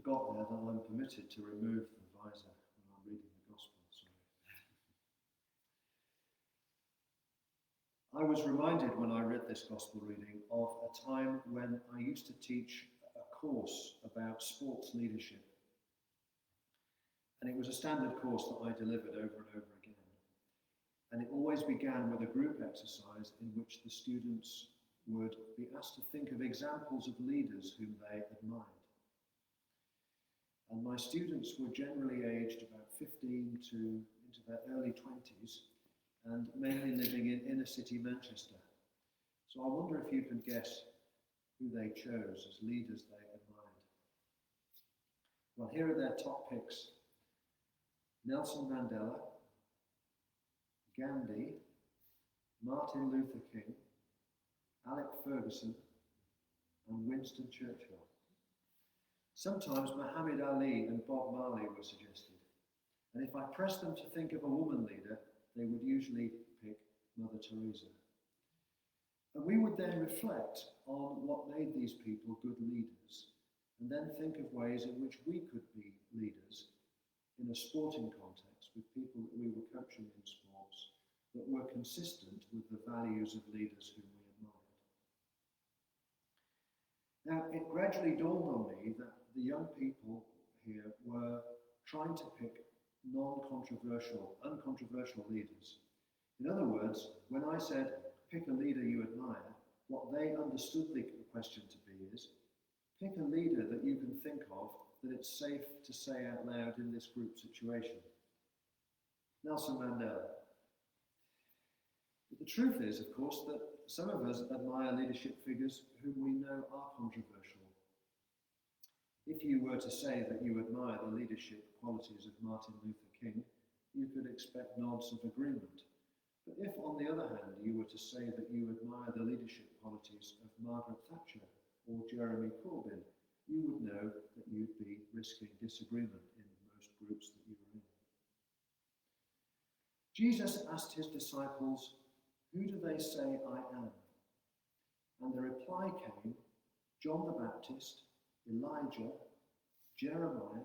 forgot there that I'm permitted to remove the visor when I'm reading the Gospel. Sorry. I was reminded when I read this Gospel reading of a time when I used to teach a course about sports leadership. And it was a standard course that I delivered over and over again. And it always began with a group exercise in which the students would be asked to think of examples of leaders whom they admired. And my students were generally aged about 15 to into their early 20s and mainly living in inner city Manchester. So I wonder if you can guess who they chose as leaders they admired. Well, here are their top picks. Nelson Mandela, Gandhi, Martin Luther King, Alec Ferguson, and Winston Churchill. Sometimes Muhammad Ali and Bob Marley were suggested, and if I pressed them to think of a woman leader, they would usually pick Mother Teresa. And we would then reflect on what made these people good leaders, and then think of ways in which we could be leaders in a sporting context with people that we were coaching in sports that were consistent with the values of leaders whom we admired. Now, it gradually dawned on me that the young people here were trying to pick uncontroversial leaders. In other words, when I said, pick a leader you admire, what they understood the question to be is, pick a leader that you can think of that it's safe to say out loud in this group situation. Nelson Mandela. But the truth is, of course, that some of us admire leadership figures whom we know are controversial. If you were to say that you admire the leadership qualities of Martin Luther King, you could expect nods of agreement. But if, on the other hand, you were to say that you admire the leadership qualities of Margaret Thatcher or Jeremy Corbyn, you would know that you'd be risking disagreement in most groups that you were in. Jesus asked his disciples, "Who do they say I am?" And the reply came, John the Baptist, Elijah, Jeremiah,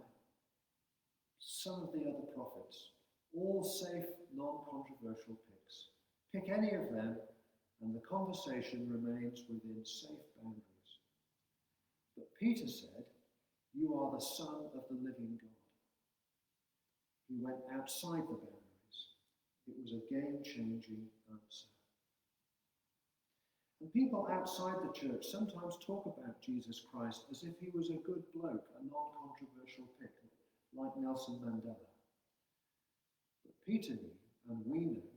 some of the other prophets, all safe, non-controversial picks. Pick any of them, and the conversation remains within safe boundaries. But Peter said, "You are the Son of the living God." He went outside the boundaries. It was a game-changing answer. And people outside the church sometimes talk about Jesus Christ as if he was a good bloke, a non-controversial pick, like Nelson Mandela. But Peter knew, and we know,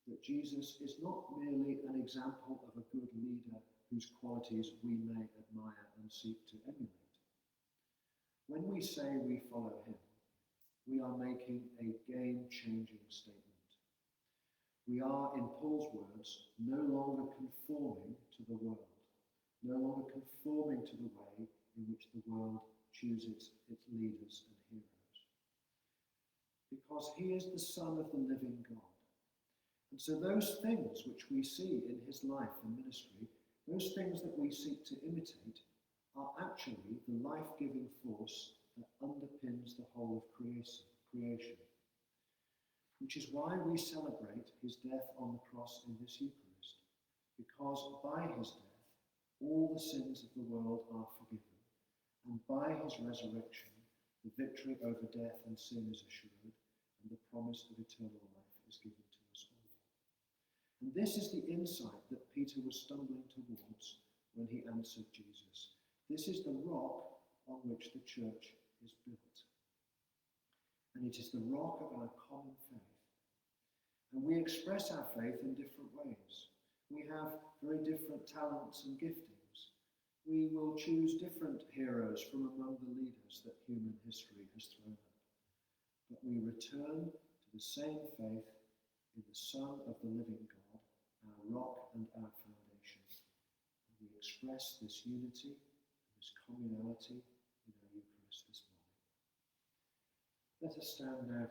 that Jesus is not merely an example of a good leader whose qualities we may admire and seek to emulate. When we say we follow him, we are making a game-changing statement. We are, in Paul's words, no longer conforming to the world, no longer conforming to the way in which the world chooses its leaders and heroes. Because he is the Son of the living God. And so those things which we see in his life and ministry, those things that we seek to imitate, are actually the life-giving force that underpins the whole of creation. Which is why we celebrate his death on the cross in this Eucharist, because by his death, all the sins of the world are forgiven, and by his resurrection, the victory over death and sin is assured, and the promise of eternal life is given to us all. And this is the insight that Peter was stumbling towards when he answered Jesus. This is the rock on which the church is built. And it is the rock of our common faith. And we express our faith in different ways. We have very different talents and giftings. We will choose different heroes from among the leaders that human history has thrown up. But we return to the same faith in the Son of the living God, our rock and our foundation. And we express this unity and this communality in our Eucharist this morning. Let us stand now